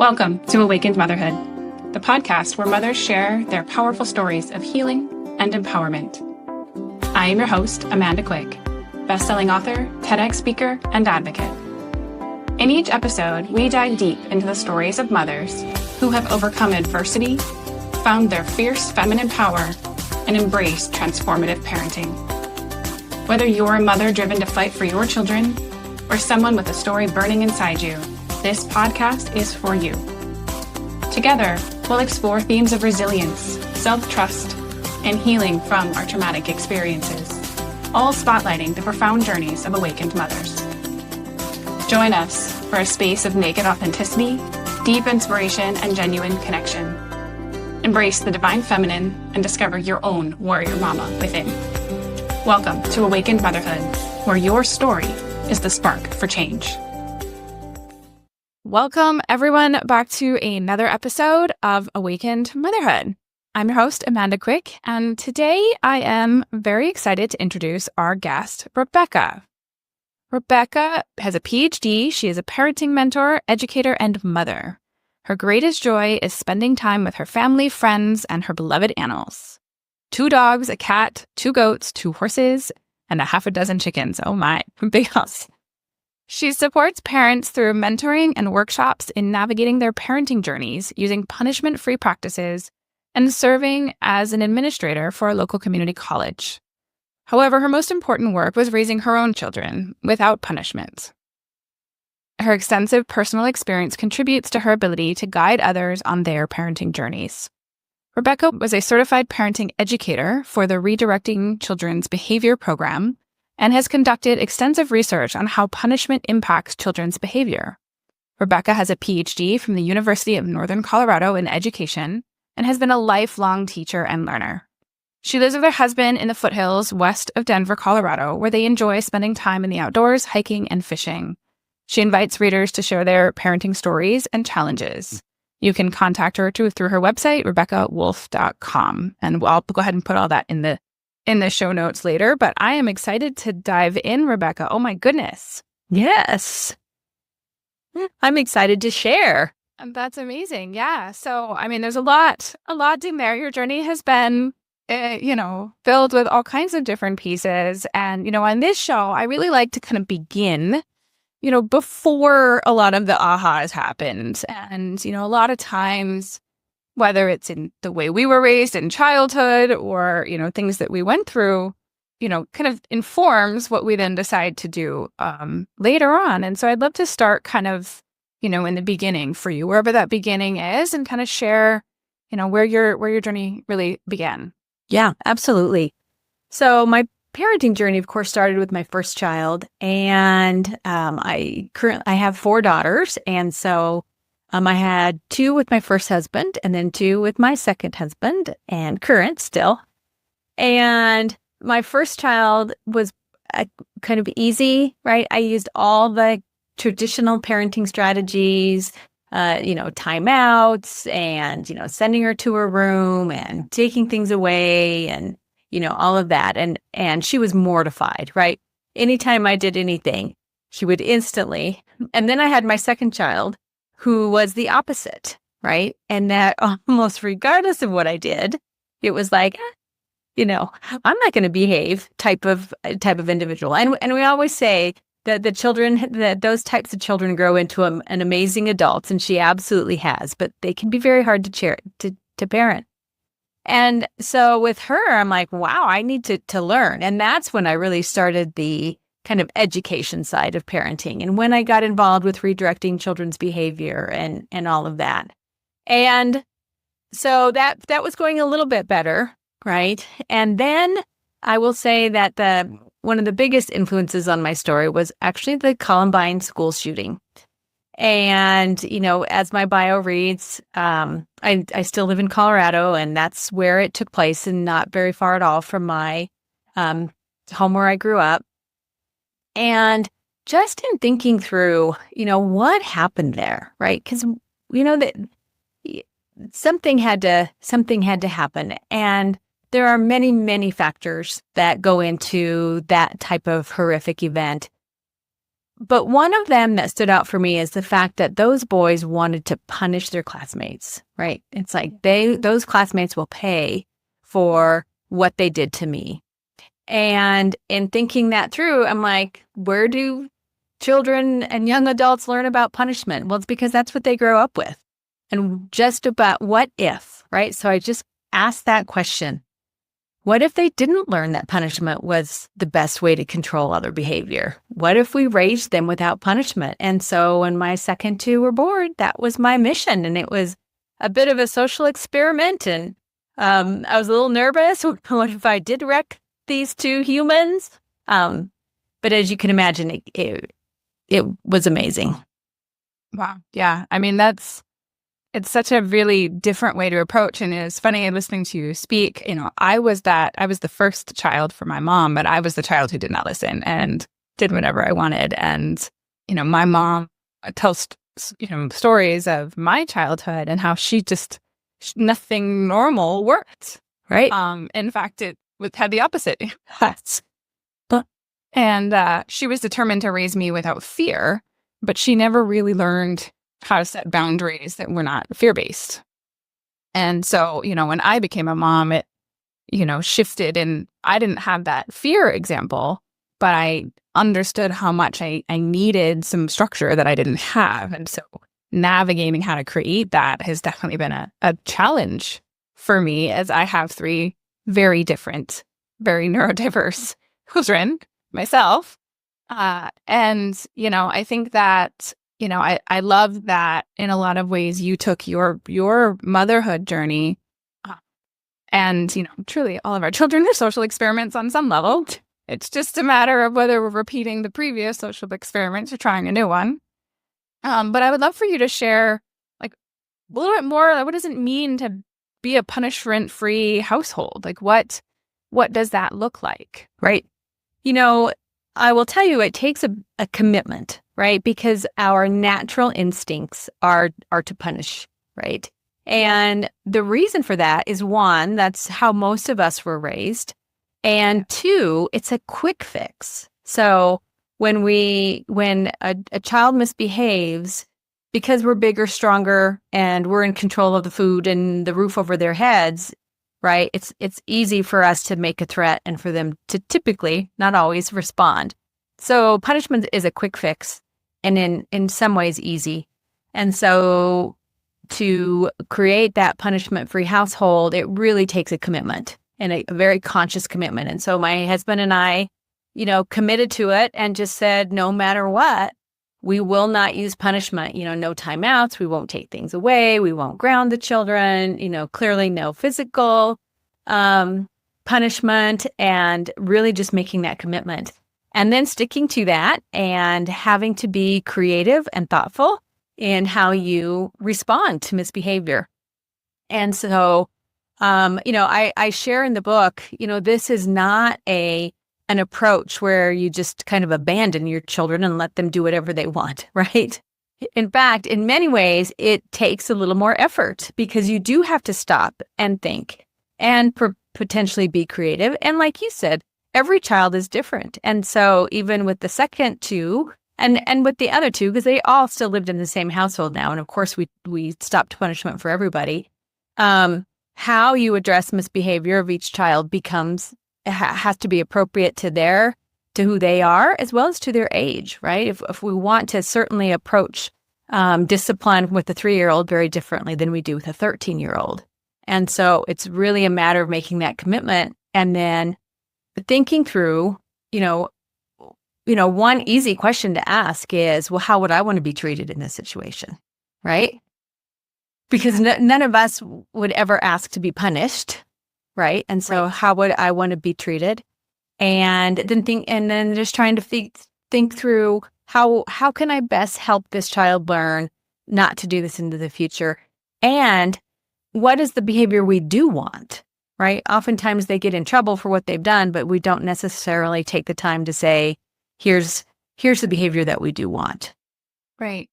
Welcome to Awakened Motherhood, the podcast where mothers share their powerful stories of healing and empowerment. I am your host, Amanda Quick, best-selling author, TEDx speaker, and advocate. In each episode, we dive deep into the stories of mothers who have overcome adversity, found their fierce feminine power, and embraced transformative parenting. Whether you're a mother driven to fight for your children or someone with a story burning inside you, this podcast is for you. Together, we'll explore themes of resilience, self-trust, and healing from our traumatic experiences, all spotlighting the profound journeys of awakened mothers. Join us for a space of naked authenticity, deep inspiration, and genuine connection. Embrace the divine feminine and discover your own warrior mama within. Welcome to Awakened Motherhood, where your story is the spark for change. Welcome, everyone, back to another episode of Awakened Motherhood. I'm your host, Amanda Quick, and today I am very excited to introduce our guest, Rebecca. Rebecca has a PhD. She is a parenting mentor, educator, and mother. Her greatest joy is spending time with her family, friends, and her beloved animals. 2 dogs, a cat, 2 goats, 2 horses, and a half a dozen chickens. Oh my, big house. She supports parents through mentoring and workshops in navigating their parenting journeys using punishment-free practices and serving as an administrator for a local community college. However, her most important work was raising her own children without punishment. Her extensive personal experience contributes to her ability to guide others on their parenting journeys. Rebecca was a certified parenting educator for the Redirecting Children's Behavior program and has conducted extensive research on how punishment impacts children's behavior. Rebecca has a PhD from the University of Northern Colorado in education and has been a lifelong teacher and learner. She lives with her husband in the foothills west of Denver, Colorado, where they enjoy spending time in the outdoors, hiking, and fishing. She invites readers to share their parenting stories and challenges. You can contact her through her website, RebeccaWoulfe.com, and I'll go ahead and put all that in the show notes later, but I am excited to dive in, Rebecca. Oh my goodness. Yes. I'm excited to share. And that's amazing. Yeah. So, there's a lot in there. Your journey has been, filled with all kinds of different pieces. And, on this show, I really like to kind of begin, before a lot of the ahas happened. And, a lot of times, whether it's in the way we were raised in childhood or, things that we went through, kind of informs what we then decide to do later on. And so I'd love to start kind of, in the beginning for you, wherever that beginning is, and kind of share, where your journey really began. Yeah, absolutely. So my parenting journey, of course, started with my first child, and I have 4 daughters, and so I had 2 with my first husband, and then 2 with my second husband, and current still. And my first child was kind of easy, right? I used all the traditional parenting strategies, timeouts, and sending her to her room and taking things away, and all of that. And she was mortified, right? Anytime I did anything, she would instantly. And then I had my second child, who was the opposite, right? And that almost regardless of what I did, it was like, I'm not going to behave type of individual. And we always say that those types of children grow into an amazing adults, and she absolutely has, but they can be very hard to parent. And so with her, I'm like, wow, I need to learn. And that's when I really started the kind of education side of parenting. And when I got involved with redirecting children's behavior and all of that. And so that was going a little bit better, right? And then I will say that one of the biggest influences on my story was actually the Columbine school shooting. And, as my bio reads, I still live in Colorado, and that's where it took place, and not very far at all from my home where I grew up. And just in thinking through, what happened there, right? Because that something had to happen, and there are many, many factors that go into that type of horrific event. But one of them that stood out for me is the fact that those boys wanted to punish their classmates, right? It's like those classmates will pay for what they did to me. And in thinking that through, I'm like, where do children and young adults learn about punishment? Well, it's because that's what they grow up with. And just about what if, right? So I just asked that question. What if they didn't learn that punishment was the best way to control other behavior? What if we raised them without punishment? And so when my second two were born, that was my mission. And it was a bit of a social experiment. And I was a little nervous. What if I did wreck these two humans? But as you can imagine, it was amazing. Wow. Yeah. I mean, it's such a really different way to approach. And it's funny listening to you speak, I was the first child for my mom, but I was the child who did not listen and did whatever I wanted. And, my mom tells, stories of my childhood and how nothing normal worked. Right. In fact, it had the opposite. And she was determined to raise me without fear, but she never really learned how to set boundaries that were not fear-based. And so, when I became a mom, it, shifted, and I didn't have that fear example, but I understood how much I needed some structure that I didn't have. And so navigating how to create that has definitely been a challenge for me, as I have three very different, very neurodiverse children myself. And, I think that I love that in a lot of ways you took your motherhood journey, and truly all of our children are social experiments on some level. It's just a matter of whether we're repeating the previous social experiments or trying a new one. But I would love for you to share a little bit more. What does it mean to be a punishment-free household? What does that look like? Right. I will tell you, it takes a commitment, right? Because our natural instincts are to punish, right? And the reason for that is, one, that's how most of us were raised. And two, it's a quick fix. So when a child misbehaves, because we're bigger, stronger, and we're in control of the food and the roof over their heads, right? It's easy for us to make a threat and for them to typically, not always, respond. So punishment is a quick fix, and in some ways easy. And so to create that punishment-free household, it really takes a commitment, and a very conscious commitment. And so my husband and I, committed to it and just said, no matter what, we will not use punishment, no timeouts. We won't take things away. We won't ground the children, clearly no physical punishment, and really just making that commitment. And then sticking to that and having to be creative and thoughtful in how you respond to misbehavior. And so, I share in the book, this is not an approach where you just kind of abandon your children and let them do whatever they want, right? In fact, in many ways, it takes a little more effort because you do have to stop and think and potentially be creative. And like you said, every child is different. And so even with the second two and with the other two, because they all still lived in the same household now, and of course we stopped punishment for everybody, how you address misbehavior of each child has to be appropriate to who they are, as well as to their age, right? If we want to certainly approach discipline with a 3-year-old very differently than we do with a 13-year-old. And so it's really a matter of making that commitment and then thinking through, one easy question to ask is, well, how would I want to be treated in this situation, right? Because none of us would ever ask to be punished, right? And so how would I want to be treated? And then just trying to think through how can I best help this child learn not to do this into the future? And what is the behavior we do want, right? Oftentimes they get in trouble for what they've done, but we don't necessarily take the time to say, here's the behavior that we do want. Right.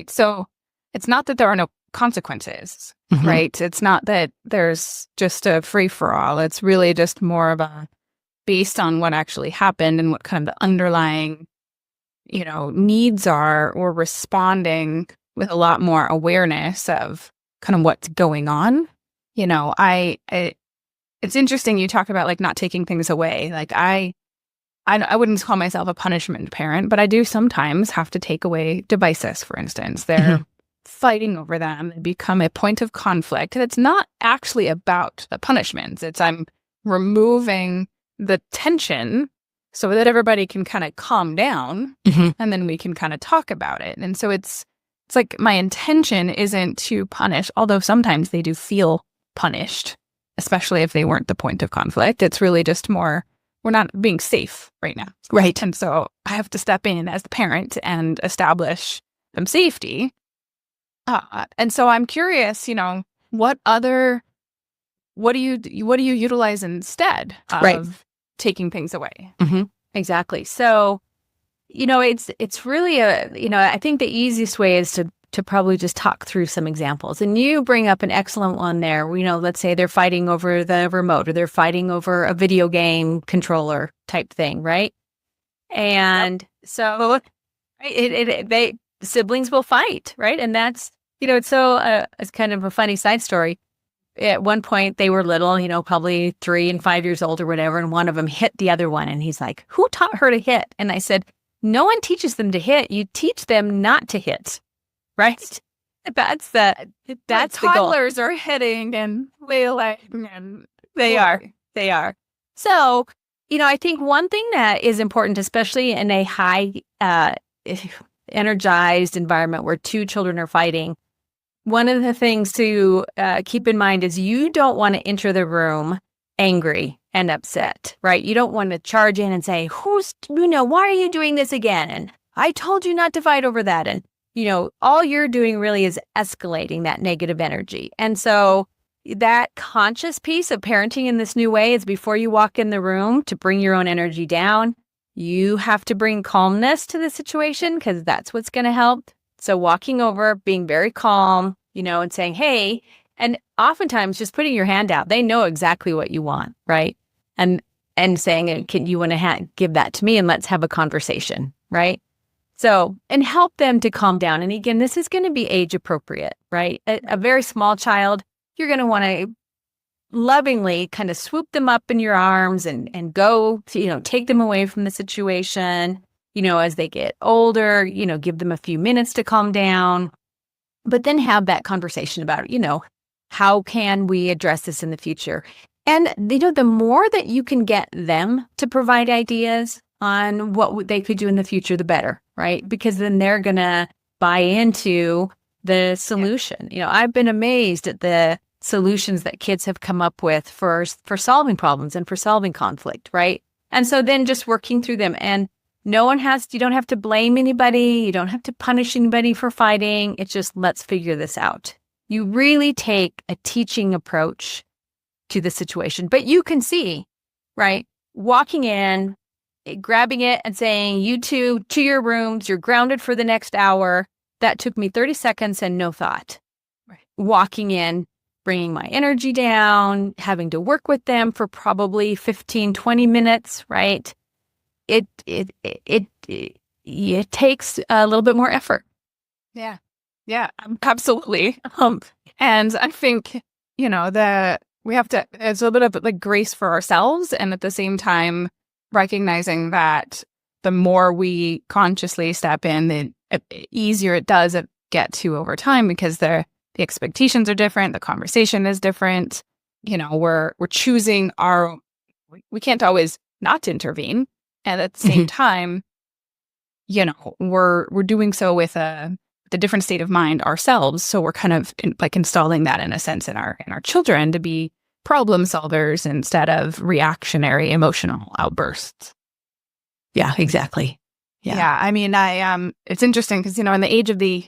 So it's not that there are no consequences, right? It's not that there's just a free-for-all. It's really just more of a based on what actually happened and what kind of the underlying needs are, or responding with a lot more awareness of kind of what's going on. It's interesting you talk about like not taking things away. Like I wouldn't call myself a punishment parent, but I do sometimes have to take away devices, for instance. They're fighting over them. They become a point of conflict. It's not actually about the punishments. It's I'm removing the tension so that everybody can kind of calm down and then we can kind of talk about it. And so it's like my intention isn't to punish, although sometimes they do feel punished, especially if they weren't the point of conflict. It's really just more, we're not being safe right now. Right. And so I have to step in as the parent and establish some safety. And so I'm curious, what do you utilize instead of taking things away? Exactly. So, it's really I think the easiest way is to probably just talk through some examples. And you bring up an excellent one there. Let's say they're fighting over the remote or they're fighting over a video game controller type thing, right? And so siblings will fight, right? And that's, it's kind of a funny side story. At one point they were little, probably 3 and 5 years old or whatever. And one of them hit the other one. And he's like, who taught her to hit? And I said, no one teaches them to hit. You teach them not to hit. Right? That's the toddlers are hitting and wailing, and they are. So, I think one thing that is important, especially in a high energized environment where 2 children are fighting, one of the things to keep in mind is you don't want to enter the room angry and upset, right? You don't want to charge in and say, why are you doing this again? And I told you not to fight over that. And all you're doing really is escalating that negative energy. And so that conscious piece of parenting in this new way is before you walk in the room to bring your own energy down, you have to bring calmness to the situation because that's what's going to help. So walking over, being very calm, and saying, hey, and oftentimes just putting your hand out, they know exactly what you want, right? And saying, can you want to give that to me and let's have a conversation, right? So, and help them to calm down. And again, this is going to be age appropriate, right? A very small child, you're going to want to lovingly kind of swoop them up in your arms and go, take them away from the situation. As they get older, give them a few minutes to calm down, but then have that conversation about, how can we address this in the future? And, the more that you can get them to provide ideas on what they could do in the future, the better, right? Because then they're going to buy into the solution. I've been amazed at the solutions that kids have come up with for solving problems and for solving conflict, right? And so then just working through them. And you don't have to blame anybody. You don't have to punish anybody for fighting. It's just, let's figure this out. You really take a teaching approach to the situation. But you can see, right, walking in, grabbing it and saying, you two to your rooms, you're grounded for the next hour. That took me 30 seconds and no thought. Right. Walking in, bringing my energy down, having to work with them for probably 15, 20 minutes, right? It takes a little bit more effort. Yeah. Yeah, absolutely. And I think, that we have to, it's a bit of like grace for ourselves. And at the same time, recognizing that the more we consciously step in, the easier it does get to over time because the expectations are different. The conversation is different. We're choosing we can't always not intervene. And at the same time, we're doing so with the different state of mind ourselves. So we're kind of installing that in a sense in our children to be problem solvers instead of reactionary emotional outbursts. Yeah, exactly. Yeah. I mean, it's interesting because, in the age of the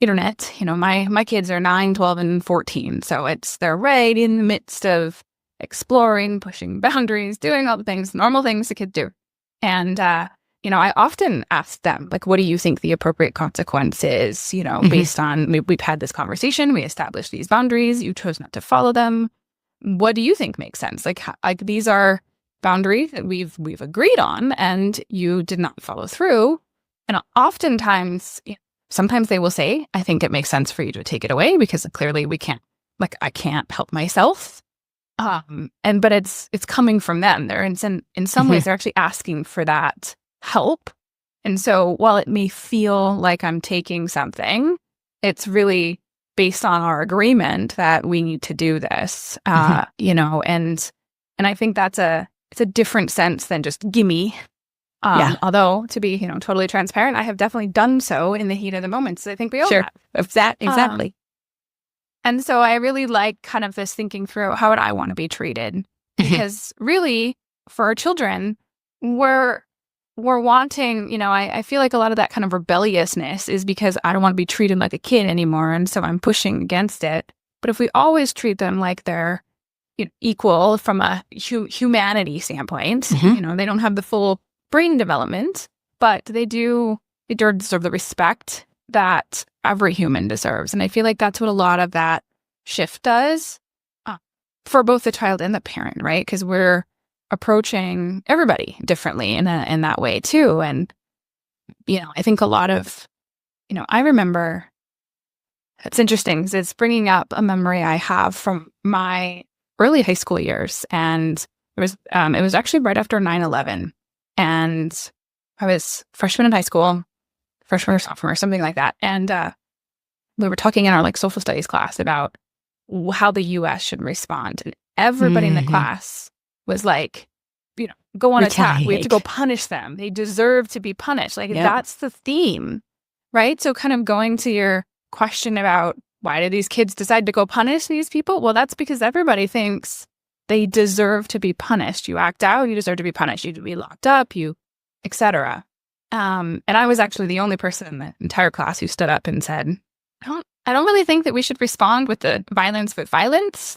internet, my kids are 9, 12, and 14. So they're right in the midst of exploring, pushing boundaries, doing all the things, normal things the kids do. And, I often ask them, what do you think the appropriate consequence is, based on, we've had this conversation, we established these boundaries, you chose not to follow them. What do you think makes sense? These are boundaries that we've agreed on and you did not follow through. And oftentimes, sometimes they will say, I think it makes sense for you to take it away because clearly I can't help myself. But it's coming from them. They're in some ways, they're actually asking for that help. And so while it may feel like I'm taking something, it's really based on our agreement that we need to do this, and I think it's a different sense than just gimme. Although to be, totally transparent, I have definitely done so in the heat of the moment. So I think we all have. Exactly. And so I really like kind of this thinking through, how would I want to be treated? Because really, for our children, we're wanting, I feel like a lot of that kind of rebelliousness is because I don't want to be treated like a kid anymore. And so I'm pushing against it. But if we always treat them like they're equal from a humanity standpoint, they don't have the full brain development, but they do deserve the respect that every human deserves. And I feel like that's what a lot of that shift does for both the child and the parent, right? Because we're approaching everybody differently in that way too. And, I think a lot of, I remember, it's interesting because it's bringing up a memory I have from my early high school years. And it was actually right after 9/11. And I was freshman in high school, freshman or sophomore, something like that. And we were talking in our social studies class about how the U.S. should respond. And everybody in the class was like, go on attack. We have to go punish them. They deserve to be punished. That's the theme, right? So kind of going to your question about why did these kids decide to go punish these people? Well, that's because everybody thinks they deserve to be punished. You act out, you deserve to be punished. You to be locked up, etc. And I was actually the only person in the entire class who stood up and said, I don't really think that we should respond with the violence with violence.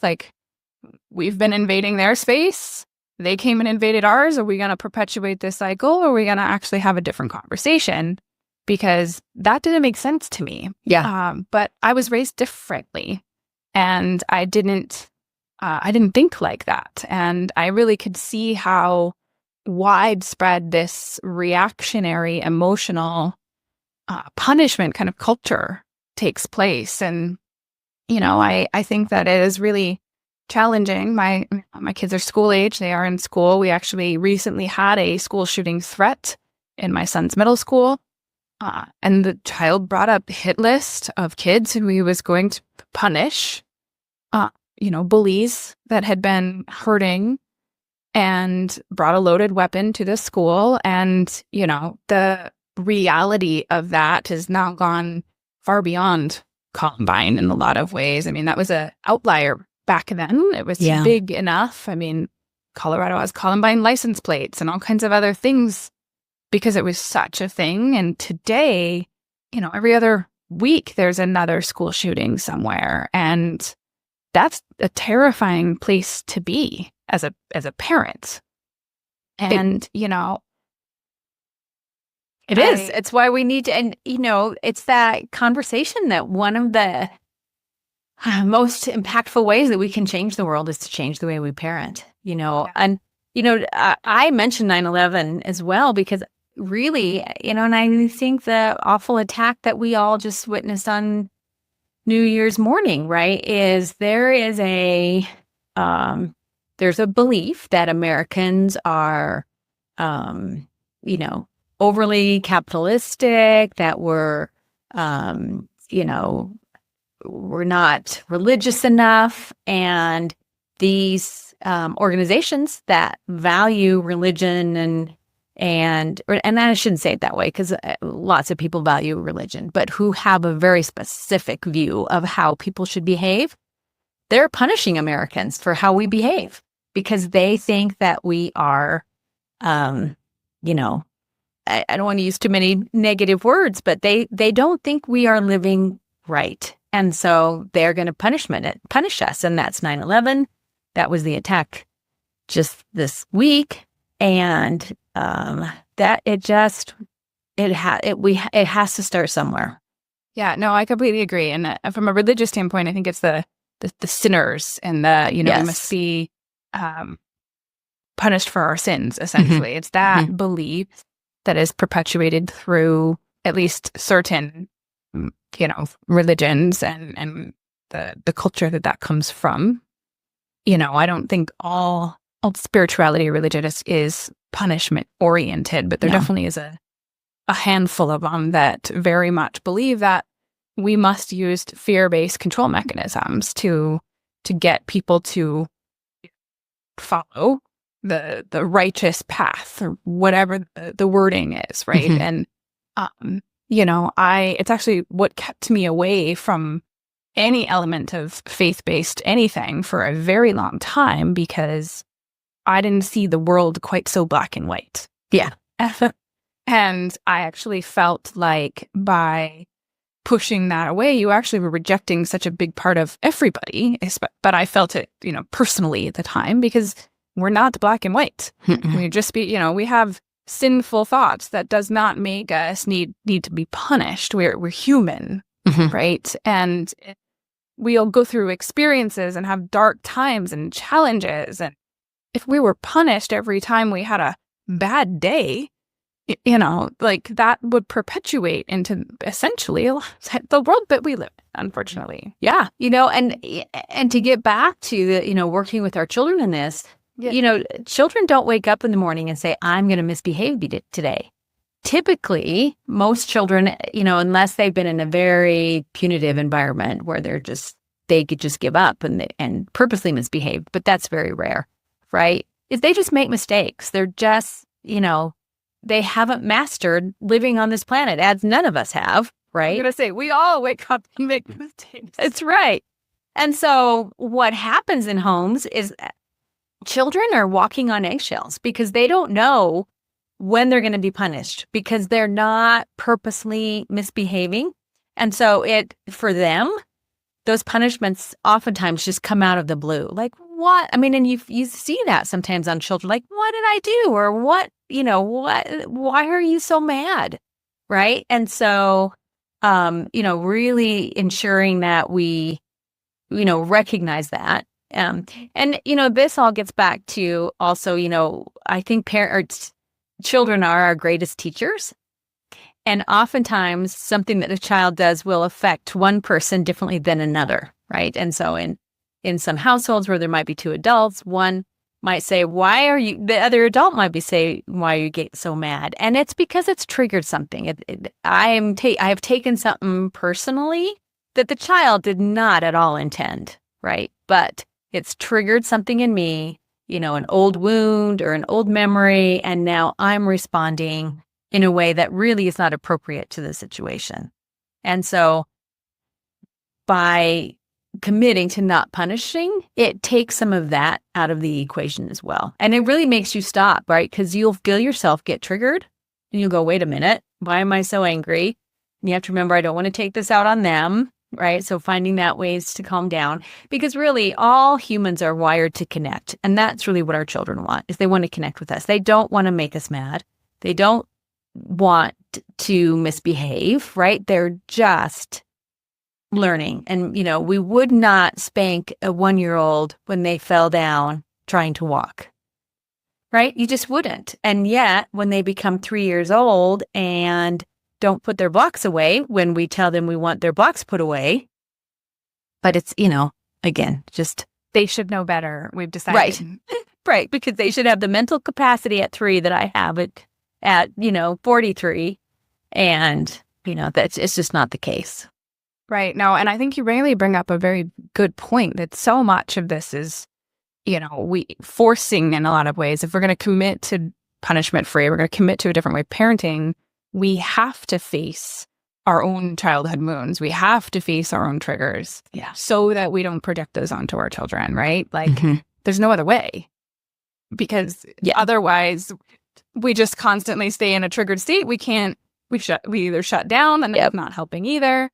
We've been invading their space. They came and invaded ours. Are we going to perpetuate this cycle, or are we going to actually have a different conversation? Because that didn't make sense to me. Yeah. But I was raised differently, and I didn't think like that. And I really could see how widespread this reactionary, emotional punishment kind of culture takes place. And, I think that it is really challenging. My kids are school age. They are in school. We actually recently had a school shooting threat in my son's middle school. And the child brought up a hit list of kids who he was going to punish, bullies that had been hurting, and brought a loaded weapon to the school. And, the reality of that has now gone far beyond Columbine in a lot of ways. I mean, that was an outlier back then. It was big enough. I mean, Colorado has Columbine license plates and all kinds of other things because it was such a thing. And today, every other week there's another school shooting somewhere. And that's a terrifying place to be as a parent. And, it is. It's why we need to, and, it's that conversation that one of the most impactful ways that we can change the world is to change the way we parent, And, I mentioned 9/11 as well because really, and I think the awful attack that we all just witnessed on New Year's morning, right, is there's a belief that Americans are, overly capitalistic, that we're not religious enough, and these organizations that value religion and I shouldn't say it that way because lots of people value religion, but who have a very specific view of how people should behave, they're punishing Americans for how we behave because they think that we are, I don't want to use too many negative words, but they don't think we are living right. And so they're going to punish us. And that's 9/11. That was the attack just this week. And that it has to start somewhere. Yeah, no, I completely agree. And from a religious standpoint, I think it's the sinners and we must be punished for our sins, essentially. It's that belief that is perpetuated through at least certain, religions and the culture that comes from. I don't think all spirituality or religion is punishment oriented, but there definitely is a handful of them that very much believe that we must use fear-based control mechanisms to get people to follow the righteous path or whatever the wording is, right? And it's actually what kept me away from any element of faith-based anything for a very long time, because I didn't see the world quite so black and white. Yeah. And I actually felt like by pushing that away, you actually were rejecting such a big part of everybody. But I felt it, personally at the time, because we're not black and white. We just we have sinful thoughts. That does not make us need to be punished. We're human, right? And we'll go through experiences and have dark times and challenges. And if we were punished every time we had a bad day, that would perpetuate into essentially the world that we live in, unfortunately. Yeah. And to get back to the, working with our children in this, children don't wake up in the morning and say, I'm going to misbehave today. Typically, most children, unless they've been in a very punitive environment where they could just give up and purposely misbehave, but that's very rare, right? Is they just make mistakes. They're just, they haven't mastered living on this planet, as none of us have, right? I'm going to say, we all wake up and make mistakes. That's right. And so what happens in homes is children are walking on eggshells because they don't know when they're going to be punished, because they're not purposely misbehaving. And so for them, those punishments oftentimes just come out of the blue. Like, what? I mean, and you see that sometimes on children, like, what did I do? Or what, why are you so mad? Right. And so, really ensuring that we, recognize that. And, this all gets back to also, I think children are our greatest teachers. And oftentimes something that a child does will affect one person differently than another, right? And so in some households where there might be two adults, one might say, the other adult might be saying, why are you getting so mad? And it's because it's triggered something. I have taken something personally that the child did not at all intend, right? But it's triggered something in me, an old wound or an old memory, and now I'm responding in a way that really is not appropriate to the situation. And so by committing to not punishing, it takes some of that out of the equation as well. And it really makes you stop, right? Because you'll feel yourself get triggered and you'll go, wait a minute, why am I so angry? And you have to remember, I don't want to take this out on them, right? So finding that ways to calm down, because really all humans are wired to connect. And that's really what our children want, is they want to connect with us. They don't want to make us mad. They don't want to misbehave, right? They're just learning. And, we would not spank a 1-year-old when they fell down trying to walk, right? You just wouldn't. And yet when they become 3 years old and don't put their blocks away, when we tell them we want their blocks put away, but it's, again, just they should know better. We've decided. Right. Right. Because they should have the mental capacity at 3 that I have at 43. And, it's just not the case. Right. No, and I think you really bring up a very good point, that so much of this is, we forcing in a lot of ways. If we're going to commit to punishment free, we're going to commit to a different way of parenting, we have to face our own childhood wounds. We have to face our own triggers, so that we don't project those onto our children, right? Like, there's no other way, because otherwise we just constantly stay in a triggered state. We either shut down, and that's not helping either.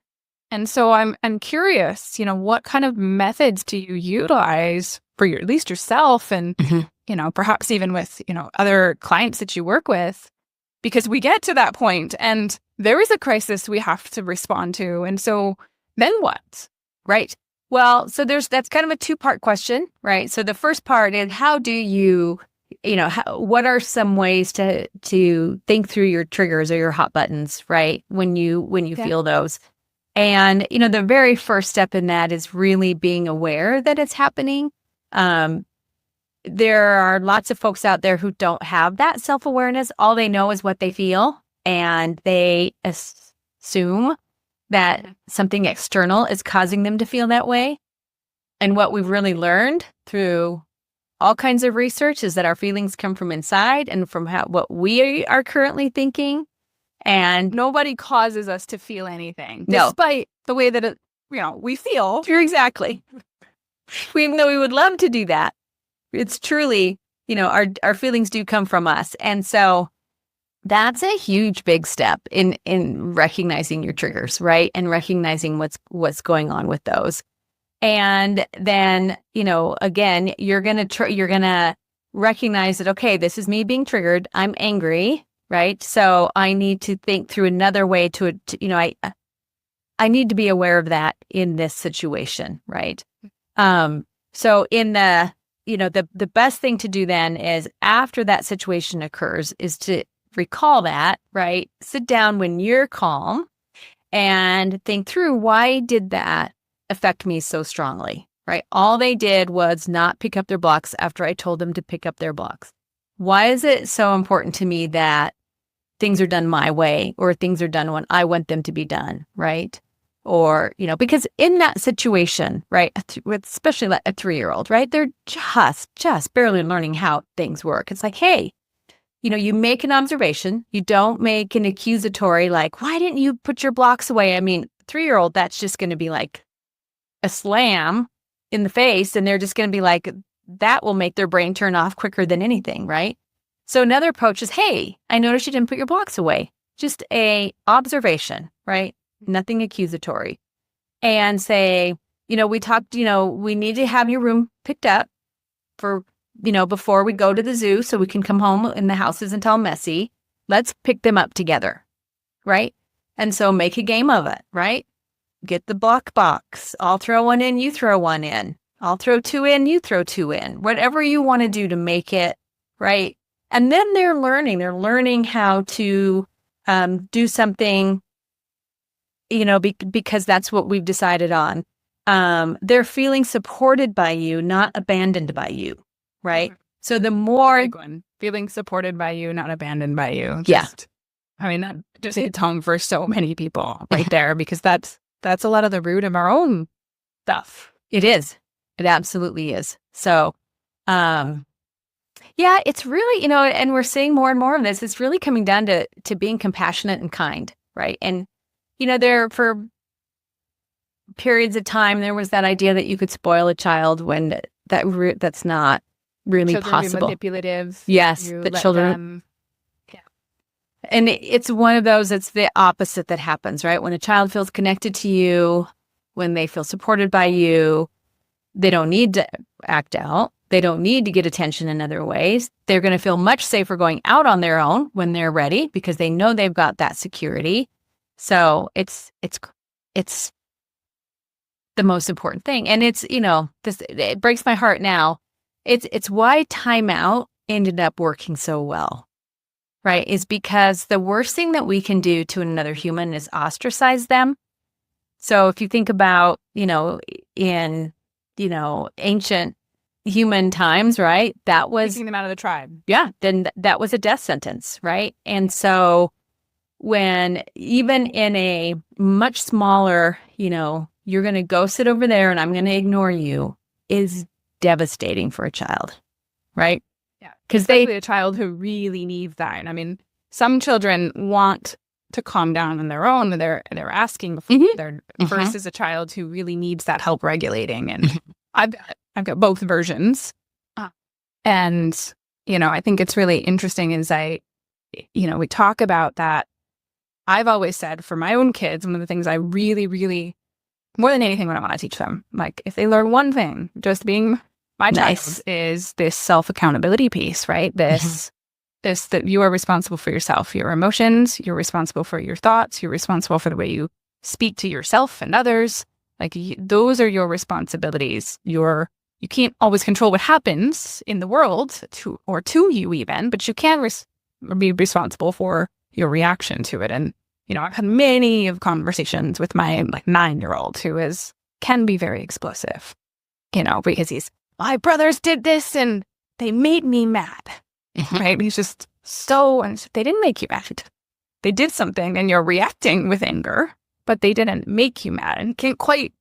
And so I'm curious, what kind of methods do you utilize for at least yourself, and perhaps even with other clients that you work with, because we get to that point and there is a crisis we have to respond to. And so then what? Right. Well, so that's kind of a 2-part question, right? So the first part is, how do you what are some ways to think through your triggers or your hot buttons, right? When you feel those. And, the very first step in that is really being aware that it's happening. There are lots of folks out there who don't have that self-awareness. All they know is what they feel, and they assume that something external is causing them to feel that way. And what we've really learned through all kinds of research is that our feelings come from inside and from what we are currently thinking. And nobody causes us to feel anything, No. despite the way that we feel. Exactly. Even though we would love to do that, it's truly, our feelings do come from us. And so that's a huge big step in recognizing your triggers, right? And recognizing what's going on with those. And then, again, you're going to recognize that, okay, this is me being triggered. I'm angry, right? So I need to think through another way I need to be aware of that in this situation, right? So in the best thing to do then is after that situation occurs is to recall that, right? Sit down when you're calm and think through, why did that affect me so strongly, right? All they did was not pick up their blocks after I told them to pick up their blocks. Why is it so important to me that things are done my way or things are done when I want them to be done, right? Or, because in that situation, right, especially a 3-year-old, right, they're just barely learning how things work. It's like, hey, you make an observation. You don't make an accusatory, like, why didn't you put your blocks away? I mean, 3-year-old, that's just going to be like a slam in the face. And they're just going to be like, that will make their brain turn off quicker than anything, right? So another approach is, hey, I noticed you didn't put your blocks away. Just a observation, right? Nothing accusatory. And say, we talked, we need to have your room picked up for, before we go to the zoo so we can come home and the house isn't all messy. Let's pick them up together, right? And so make a game of it, right? Get the block box. I'll throw one in, you throw one in. I'll throw 2 in, you throw 2 in. Whatever you want to do to make it, right? And then they're learning how to do something, because that's what we've decided on. They're feeling supported by you, not abandoned by you, right? So the more feeling supported by you, not abandoned by you. Yeah. That just hits home for so many people right there, because that's a lot of the root of our own stuff. It is. It absolutely is. So, yeah, it's really, and we're seeing more and more of this. It's really coming down to being compassionate and kind, right? And, there for periods of time, there was that idea that you could spoil a child when that's not really children possible. Be manipulative. Yes, the children. And it's one of those, it's the opposite that happens, right? When a child feels connected to you, when they feel supported by you, they don't need to act out. They don't need to get attention in other ways. They're going to feel much safer going out on their own when they're ready because they know they've got that security. So it's the most important thing. And it's, it breaks my heart now. It's why timeout ended up working so well, right? Is because the worst thing that we can do to another human is ostracize them. So if you think about, in, ancient human times, right? That was taking them out of the tribe. Yeah. Then that was a death sentence, right? And so when even in a much smaller, you're going to go sit over there and I'm going to ignore you is devastating for a child, right? Yeah. Because especially a child who really needs that. Some children want to calm down on their own. They're asking before they're versus a child who really needs that help regulating. And I've got both versions. And, I think it's really interesting is we talk about that. I've always said for my own kids, one of the things I really, really, more than anything, what I want to teach them, like if they learn one thing, just being my child, is this self-accountability piece, right? This that you are responsible for yourself, your emotions, you're responsible for your thoughts, you're responsible for the way you speak to yourself and others. Like those are your responsibilities. Your you can't always control what happens in the world to you even, but you can be responsible for your reaction to it. And, I've had many of conversations with my 9-year-old who can be very explosive, because my brothers did this and they made me mad, right? He's just and they didn't make you mad. They did something and you're reacting with anger, but they didn't make you mad, and can't quite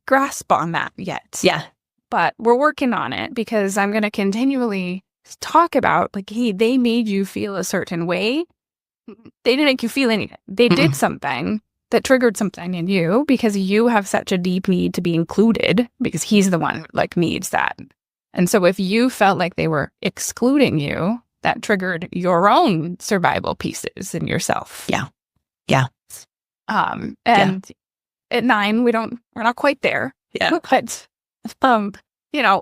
grasp on that yet. Yeah. But we're working on it, because I'm going to continually talk about hey, they made you feel a certain way. They didn't make you feel anything. They did something that triggered something in you because you have such a deep need to be included, because he's the one who needs that. And so if you felt like they were excluding you, that triggered your own survival pieces in yourself. Yeah. Yeah. And at 9, we're not quite there. Yeah. But,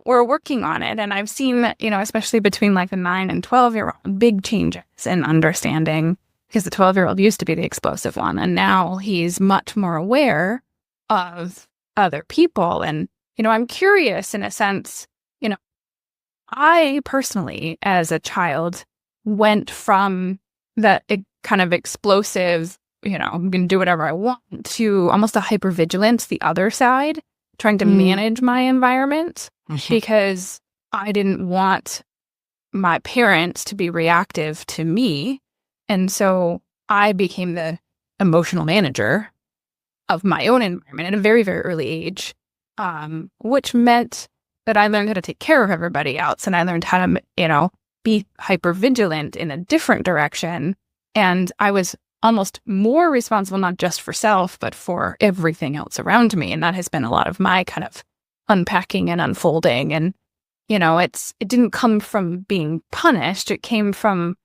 we're working on it. And I've seen that, especially between the 9 and 12-year-old, big changes in understanding, because the 12-year-old used to be the explosive one. And now he's much more aware of other people. And, I'm curious in a sense, I personally, as a child, went from that kind of explosive, I'm going to do whatever I want, to almost a hypervigilance, the other side, trying to manage my environment, because I didn't want my parents to be reactive to me. And so I became the emotional manager of my own environment at a very, very early age, which meant that I learned how to take care of everybody else. And I learned how to, be hypervigilant in a different direction. And I was almost more responsible, not just for self, but for everything else around me. And that has been a lot of my kind of unpacking and unfolding. And, it didn't come from being punished. It came from,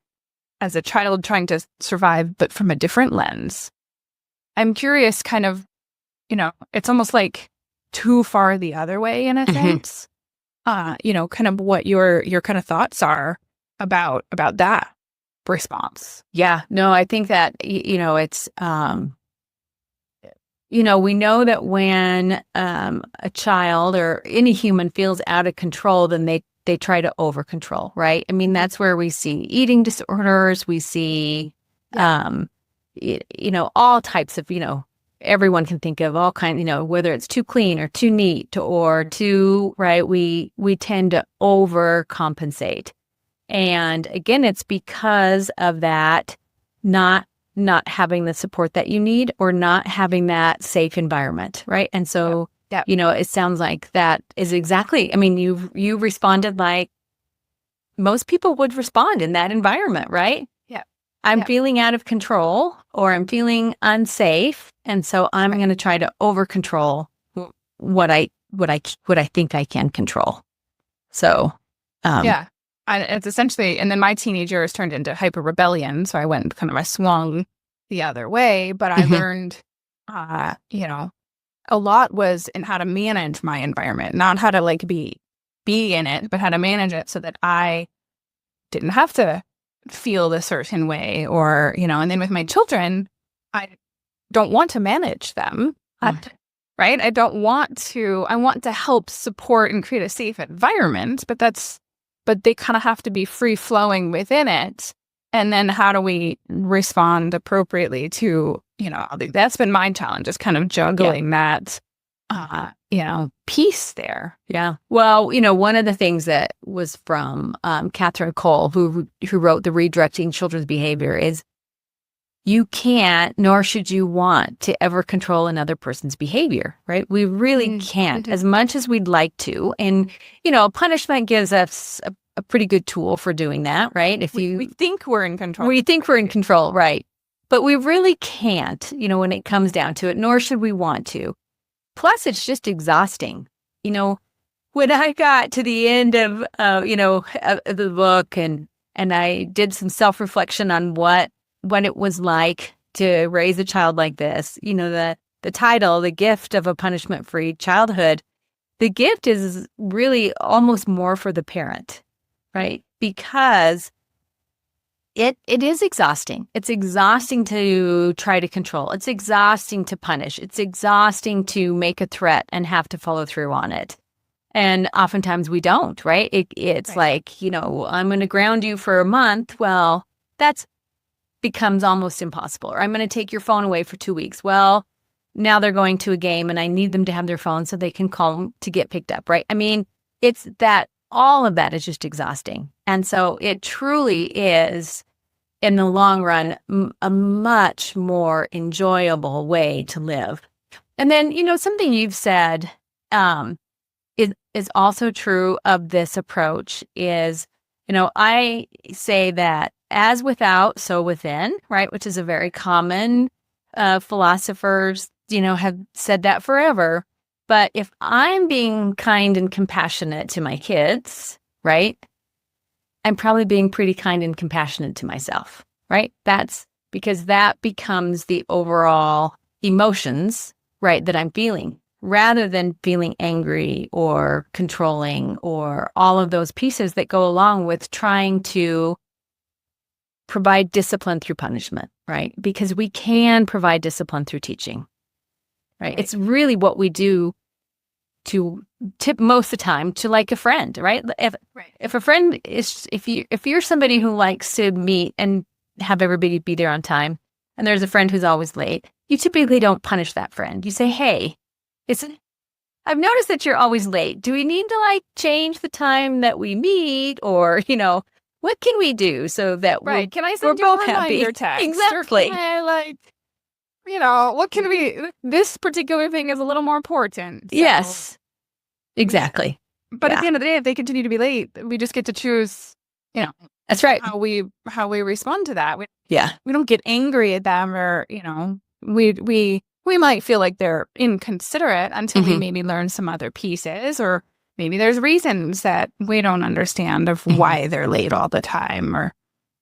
as a child, trying to survive, but from a different lens. I'm curious, kind of, it's almost like too far the other way in a sense. Kind of what your kind of thoughts are about that response. Yeah, no, I think that, it's, we know that when a child or any human feels out of control, then they try to over control, right? I mean, that's where we see eating disorders. We see, all types of, everyone can think of all kinds, whether it's too clean or too neat or too, right? We tend to overcompensate. And again, it's because of that not having the support that you need, or not having that safe environment, right? And so, it sounds like that is exactly, I mean, you responded like most people would respond in that environment, right? Yeah. I'm feeling out of control, or I'm feeling unsafe, and so I'm going to try to over control what I think I can control. So, it's essentially, and then my teenage years turned into hyper rebellion. So I swung the other way, but I learned, a lot was in how to manage my environment, not how to be in it, but how to manage it so that I didn't have to feel a certain way, or, and then with my children, I don't want to manage them, right? I want to help support and create a safe environment, but they kind of have to be free flowing within it. And then how do we respond appropriately to, that's been my challenge, is kind of juggling that, piece there. Yeah. Well, one of the things that was from Catherine Cole, who wrote The Redirecting Children's Behavior, is you can't, nor should you want to ever control another person's behavior, right? We really can't, as much as we'd like to. And, punishment gives us a pretty good tool for doing that, right? If we think we're in control. We think we're in control, right? But we really can't, when it comes down to it, nor should we want to. Plus, it's just exhausting. When I got to the end of, of the book, and I did some self-reflection on what it was like to raise a child like this, the title, The Gift of a Punishment-Free Childhood, the gift is really almost more for the parent, right? Because it is exhausting. It's exhausting to try to control. It's exhausting to punish. It's exhausting to make a threat and have to follow through on it. And oftentimes we don't, right? It's Right. like, I'm going to ground you for a month. Well, that's becomes almost impossible. Or I'm going to take your phone away for 2 weeks. Well, now they're going to a game and I need them to have their phone so they can call to get picked up, right? I mean, it's that all of that is just exhausting. And so it truly is, in the long run, a much more enjoyable way to live. And then, something you've said is also true of this approach is, I say that as without, so within, right? Which is a very common, philosophers, have said that forever. But if I'm being kind and compassionate to my kids, right, I'm probably being pretty kind and compassionate to myself, right? That's because that becomes the overall emotions, right, that I'm feeling, rather than feeling angry or controlling or all of those pieces that go along with trying to provide discipline through punishment, right? Because we can provide discipline through teaching, right? It's really what we do to tip most of the time to like a friend, right? If a friend is, if you're somebody who likes to meet and have everybody be there on time, and there's a friend who's always late, you typically don't punish that friend. You say, hey, I've noticed that you're always late. Do we need to change the time that we meet, or what can we do so that Right. Can I we're send you both a happy? reminder text? Exactly. Or can I, what can we, this particular thing is a little more important. So. Yes, exactly. But at the end of the day, if they continue to be late, we just get to choose, that's right. how we respond to that. We don't get angry at them, or, we might feel like they're inconsiderate until we maybe learn some other pieces, or maybe there's reasons that we don't understand of why they're late all the time, or,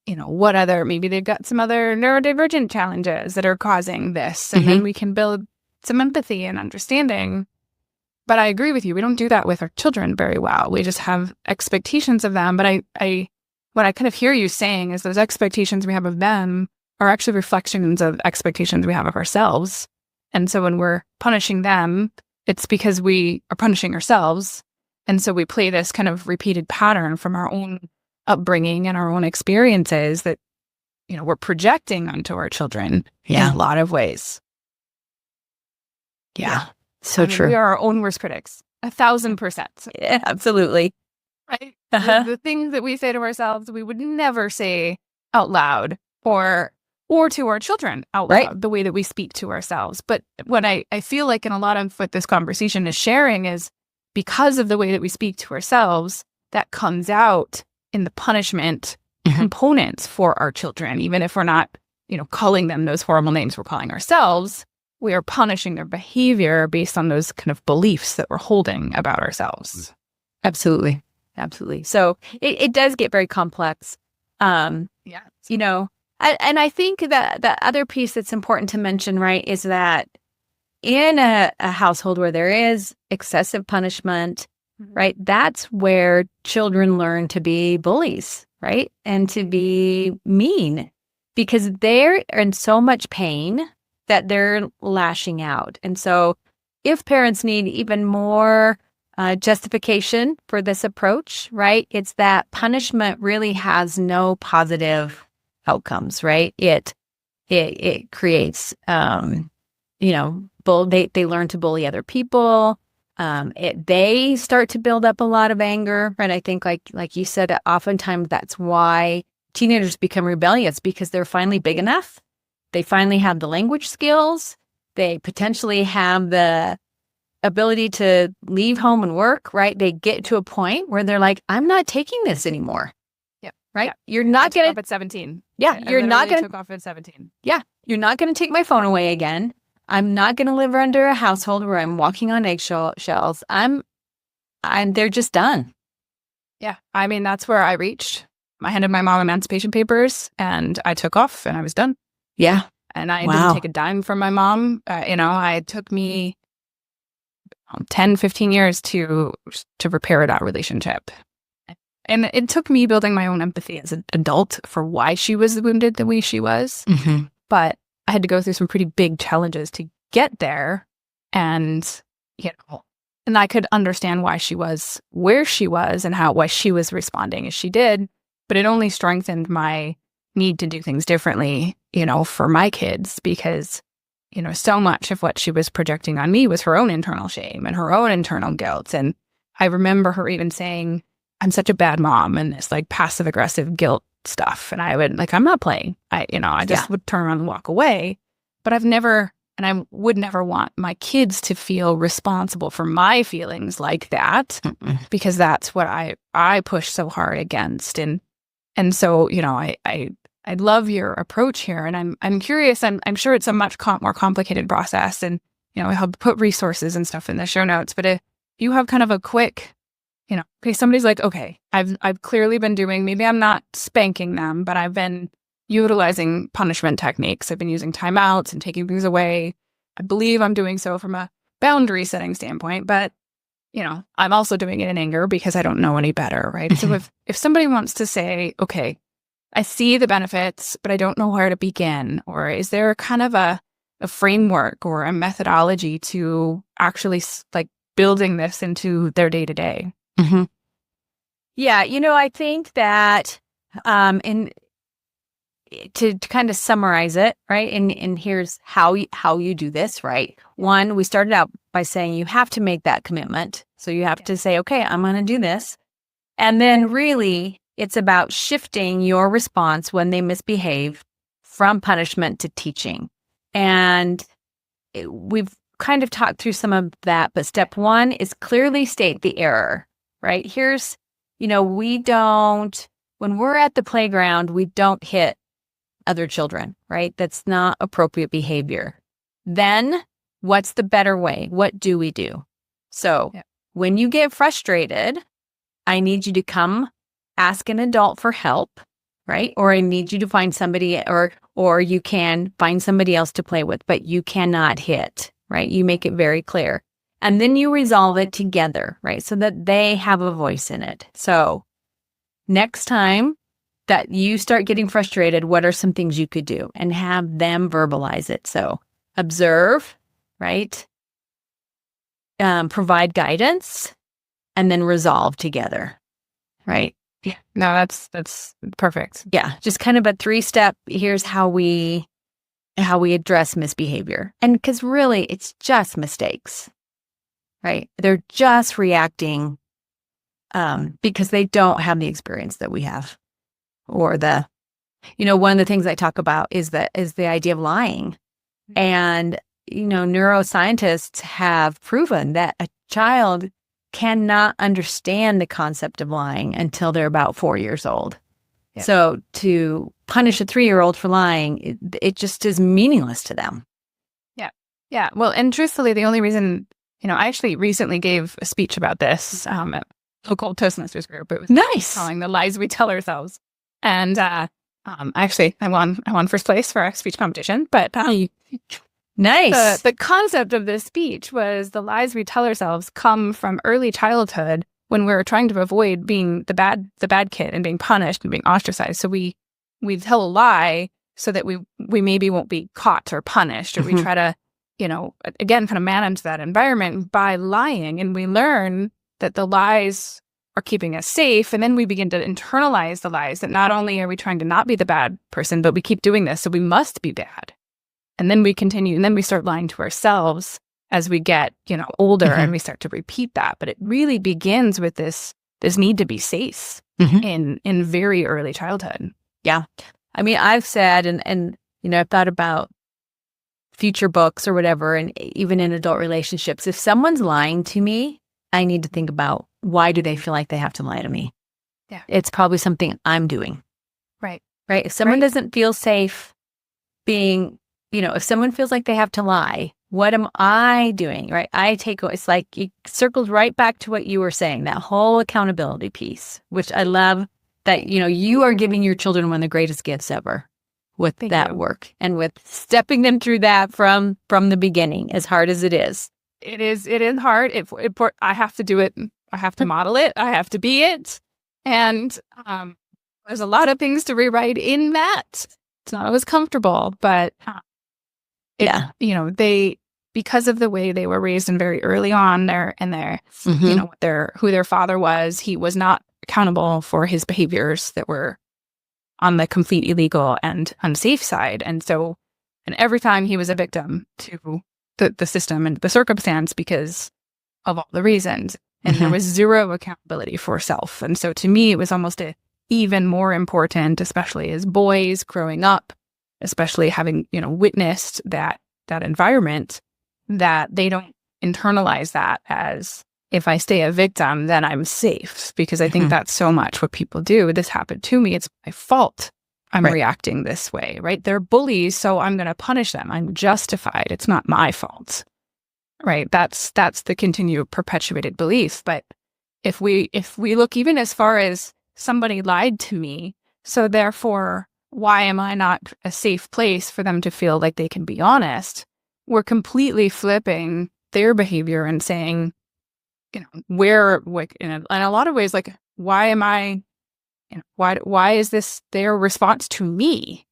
maybe they've got some other neurodivergent challenges that are causing this. And then we can build some empathy and understanding. But I agree with you. We don't do that with our children very well. We just have expectations of them. But what I kind of hear you saying is those expectations we have of them are actually reflections of expectations we have of ourselves. And so when we're punishing them, it's because we are punishing ourselves. And so we play this kind of repeated pattern from our own upbringing and our own experiences that, we're projecting onto our children in a lot of ways. Yeah. So true. We are our own worst critics, 1,000%. Yeah, absolutely. Right? The things that we say to ourselves, we would never say out loud or to our children out loud, the way that we speak to ourselves. But what I feel like in a lot of what this conversation is sharing is because of the way that we speak to ourselves, that comes out in the punishment components for our children. Even if we're not, calling them those horrible names we're calling ourselves, we are punishing their behavior based on those kind of beliefs that we're holding about ourselves. Absolutely. Absolutely. So it does get very complex. And I think that the other piece that's important to mention, right, is that in a household where there is excessive punishment, right, that's where children learn to be bullies, right, and to be mean because they're in so much pain that they're lashing out. And so if parents need even more justification for this approach, right, it's that punishment really has no positive outcomes, right? It creates, they learn to bully other people. They start to build up a lot of anger, right? I think like you said, oftentimes that's why teenagers become rebellious because they're finally big enough. They finally have the language skills. They potentially have the ability to leave home and work, right? They get to a point where they're like, I'm not taking this anymore. Yep. Right? Yep. You're not going to... at 17. Yeah. You're not going to... took off at 17. Yeah. You're not going to take my phone away again. I'm not going to live under a household where I'm walking on eggshells. They're just done. Yeah. I mean, that's where I reached. I handed my mom emancipation papers and I took off and I was done. Yeah. And I didn't take a dime from my mom. It took me 10, 15 years to repair that relationship. And it took me building my own empathy as an adult for why she was wounded the way she was. Mm-hmm. But I had to go through some pretty big challenges to get there. And, And I could understand why she was where she was and why she was responding as she did. But it only strengthened my need to do things differently, for my kids, because, so much of what she was projecting on me was her own internal shame and her own internal guilt. And I remember her even saying, I'm such a bad mom, and this like passive aggressive guilt stuff. And I would I'm not playing. I just would turn around and walk away. But I would never want my kids to feel responsible for my feelings like that, because that's what I push so hard against. And so, I love your approach here, and I'm curious. I'm sure it's a much more complicated process, and I'll put resources and stuff in the show notes. But if you have kind of a quick, okay, somebody's like, okay, I've clearly been doing. Maybe I'm not spanking them, but I've been utilizing punishment techniques. I've been using timeouts and taking things away. I believe I'm doing so from a boundary setting standpoint, but I'm also doing it in anger because I don't know any better, right? So if somebody wants to say, okay, I see the benefits, but I don't know where to begin, or is there kind of a framework or a methodology to actually like building this into their day to day? Yeah, I think that to kind of summarize it, right? And here's how you do this, right? One, we started out by saying you have to make that commitment. So you have to say, okay, I'm going to do this. And then really it's about shifting your response when they misbehave from punishment to teaching. And we've kind of talked through some of that, but step one is clearly state the error, right? Here's, when we're at the playground, we don't hit other children, right? That's not appropriate behavior. Then what's the better way? What do we do? So when you get frustrated, I need you to come ask an adult for help, right? Or I need you to find somebody, or you can find somebody else to play with, but you cannot hit, right? You make it very clear. And then you resolve it together, right? So that they have a voice in it. So next time that you start getting frustrated, what are some things you could do? And have them verbalize it. So observe, right? Provide guidance, and then resolve together, right? Yeah. No, that's perfect. Yeah. Just kind of a 3-step. Here's how we address misbehavior. And because really it's just mistakes, right? They're just reacting because they don't have the experience that we have. Or one of the things I talk about is the idea of lying. And, neuroscientists have proven that a child cannot understand the concept of lying until they're about 4 years old. Yeah. So to punish a 3-year-old for lying, it just is meaningless to them. Yeah. Yeah. Well, and truthfully, the only reason, I actually recently gave a speech about this at a local Toastmasters group. It was nice. Calling the lies we tell ourselves. And actually, I won first place for a speech competition. But nice. The concept of this speech was the lies we tell ourselves come from early childhood when we're trying to avoid being the bad kid and being punished and being ostracized. So we tell a lie so that we maybe won't be caught or punished, or we try to again kind of manage that environment by lying, and we learn that the lies are keeping us safe. And then we begin to internalize the lies that not only are we trying to not be the bad person, but we keep doing this, so we must be bad. And then we continue, and then we start lying to ourselves as we get, older, and we start to repeat that. But it really begins with this need to be safe in very early childhood. Yeah. I mean, I've said, and I've thought about future books or whatever, and even in adult relationships, if someone's lying to me, I need to think about, why do they feel like they have to lie to me? Yeah. It's probably something I'm doing. Right. Right. If someone doesn't feel safe being, if someone feels like they have to lie, what am I doing? Right. It's like it circles right back to what you were saying, that whole accountability piece, which I love that, you are giving your children one of the greatest gifts ever with that work, and with stepping them through that from the beginning, as hard as it is. It is hard. I have to do it. I have to model it. I have to be it. And there's a lot of things to rewrite in that. It's not always comfortable, but because of the way they were raised and very early on who their father was, he was not accountable for his behaviors that were on the complete illegal and unsafe side. And every time he was a victim to the system and the circumstance because of all the reasons. And there was zero accountability for self. And so to me, it was almost even more important, especially as boys growing up, especially having, witnessed that environment, that they don't internalize that as, if I stay a victim, then I'm safe. Because I think that's so much what people do. This happened to me. It's my fault. I'm reacting this way, right? They're bullies, so I'm going to punish them. I'm justified. It's not my fault, right? That's the continued perpetuated belief. But if we look even as far as somebody lied to me, so therefore, why am I not a safe place for them to feel like they can be honest? We're completely flipping their behavior and saying, in a lot of ways, like, why am I? Why is this their response to me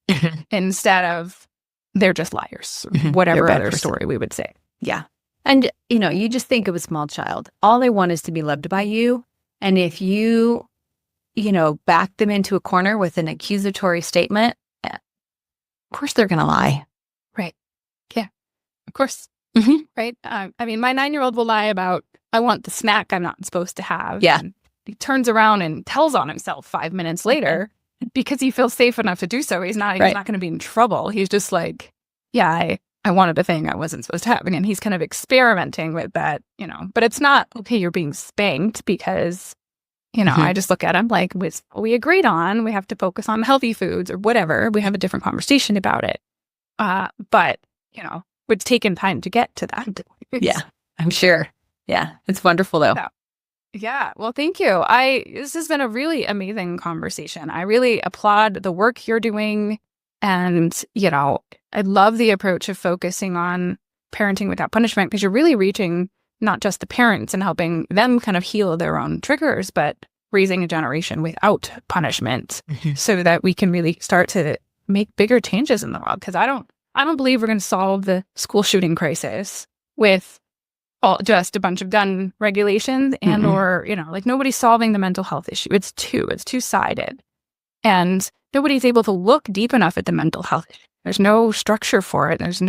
instead of they're just liars, whatever other story we would say. Yeah. And, you just think of a small child. All they want is to be loved by you. And if you, back them into a corner with an accusatory statement, of course they're going to lie. Right. Yeah. Of course. Right. My 9-year-old will lie about, I want the snack I'm not supposed to have. Yeah. And he turns around and tells on himself 5 minutes later because he feels safe enough to do so. He's not going to be in trouble. He's just like, yeah, I wanted a thing I wasn't supposed to have. And he's kind of experimenting with that, but it's not, okay, you're being spanked because, I just look at him like, we agreed on, we have to focus on healthy foods or whatever. We have a different conversation about it. But, it's taken time to get to that. Yeah, I'm sure. Yeah, it's wonderful though. Yeah. Well, thank you. This has been a really amazing conversation. I really applaud the work you're doing. And, I love the approach of focusing on parenting without punishment, because you're really reaching not just the parents and helping them kind of heal their own triggers, but raising a generation without punishment so that we can really start to make bigger changes in the world. Because I don't believe we're going to solve the school shooting crisis with just a bunch of gun regulations and or, nobody's solving the mental health issue. It's two-sided. And nobody's able to look deep enough at the mental health issue. There's no structure for it. It's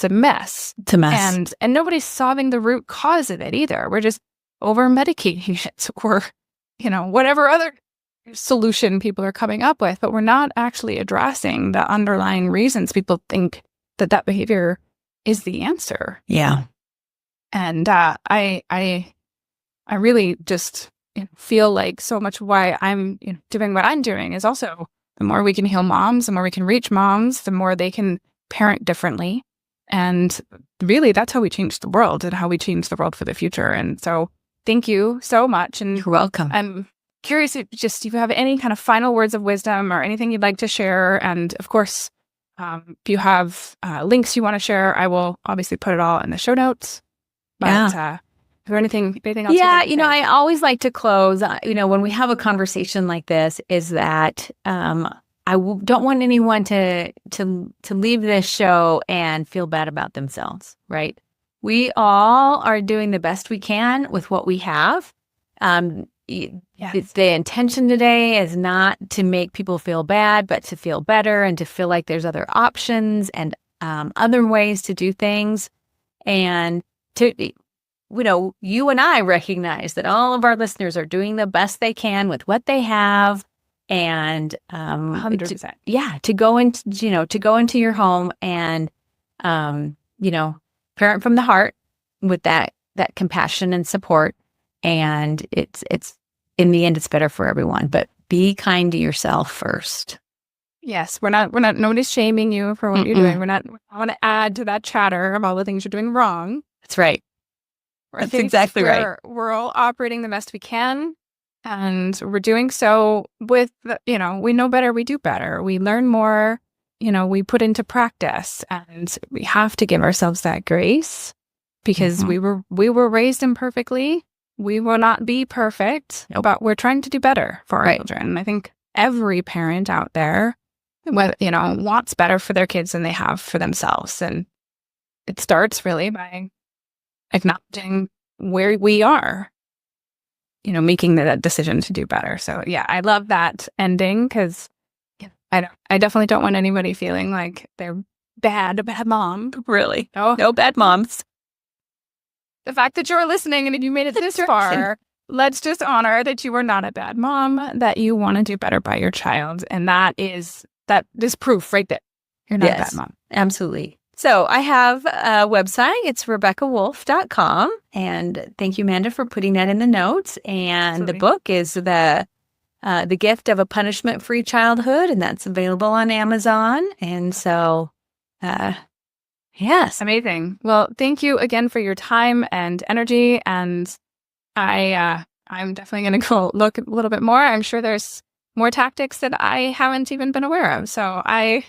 a mess. It's a mess. And nobody's solving the root cause of it either. We're just over-medicating it or, whatever other solution people are coming up with. But we're not actually addressing the underlying reasons people think that behavior is the answer. Yeah. And I really just feel like so much why I'm doing what I'm doing is also the more we can heal moms, the more we can reach moms, the more they can parent differently. And really, that's how we change the world and how we change the world for the future. And so thank you so much. And you're welcome. I'm curious if you have any kind of final words of wisdom or anything you'd like to share. And of course, if you have links you want to share, I will obviously put it all in the show notes. But is there anything else? Yeah, I always like to close, when we have a conversation like this, is that don't want anyone to leave this show and feel bad about themselves, right? We all are doing the best we can with what we have. It's the intention today is not to make people feel bad, but to feel better and to feel like there's other options and other ways to do things. And to, you and I recognize that all of our listeners are doing the best they can with what they have. And 100%. To go into your home and parent from the heart with that compassion and support. And it's in the end, it's better for everyone. But be kind to yourself first. Yes, we're not. Nobody's shaming you for what you're doing. I want to add to that chatter of all the things you're doing wrong. That's right. That's exactly right. We're all operating the best we can. And we're doing so with, we know better, we do better. We learn more, we put into practice. And we have to give ourselves that grace because we were raised imperfectly. We will not be perfect, but we're trying to do better for our children. And I think every parent out there, wants better for their kids than they have for themselves. And it starts really by acknowledging where we are, making that decision to do better. So yeah, I love that ending because I definitely don't want anybody feeling like they're a bad mom. Really. No, No bad moms. the fact that you're listening and you made it this far, let's just honor that you are not a bad mom, that you want to do better by your child. And that is proof right there. You're not a bad mom. Absolutely. So I have a website. It's RebeccaWoulfe.com. And thank you, Amanda, for putting that in the notes. And Absolutely. The book is The Gift of a Punishment-Free Childhood, and that's available on Amazon. And so, yes. Amazing. Well, thank you again for your time and energy. And I'm definitely going to go look a little bit more. I'm sure there's more tactics that I haven't even been aware of. So I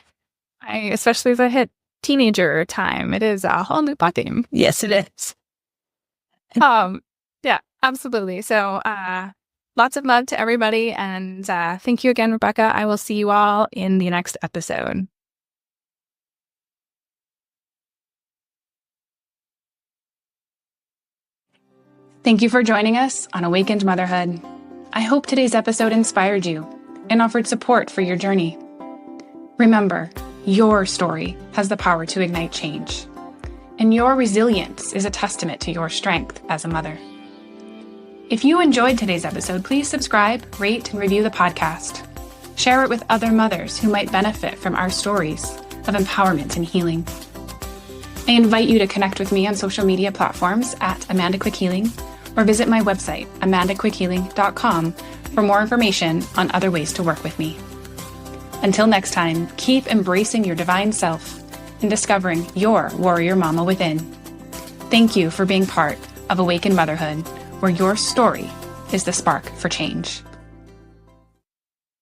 especially as I hit teenager time, it is a whole new ball game. Yes, it is. Yeah, absolutely. So lots of love to everybody. And thank you again, Rebecca. I will see you all in the next episode. Thank you for joining us on Awakened Motherhood. I hope today's episode inspired you and offered support for your journey. Remember, your story has the power to ignite change, and your resilience is a testament to your strength as a mother. If you enjoyed today's episode, please subscribe, rate, and review the podcast. Share it with other mothers who might benefit from our stories of empowerment and healing. I invite you to connect with me on social media platforms at Amanda Quick Healing, or visit my website, amandaquickhealing.com, for more information on other ways to work with me. Until next time, keep embracing your divine self and discovering your warrior mama within. Thank you for being part of Awakened Motherhood, where your story is the spark for change.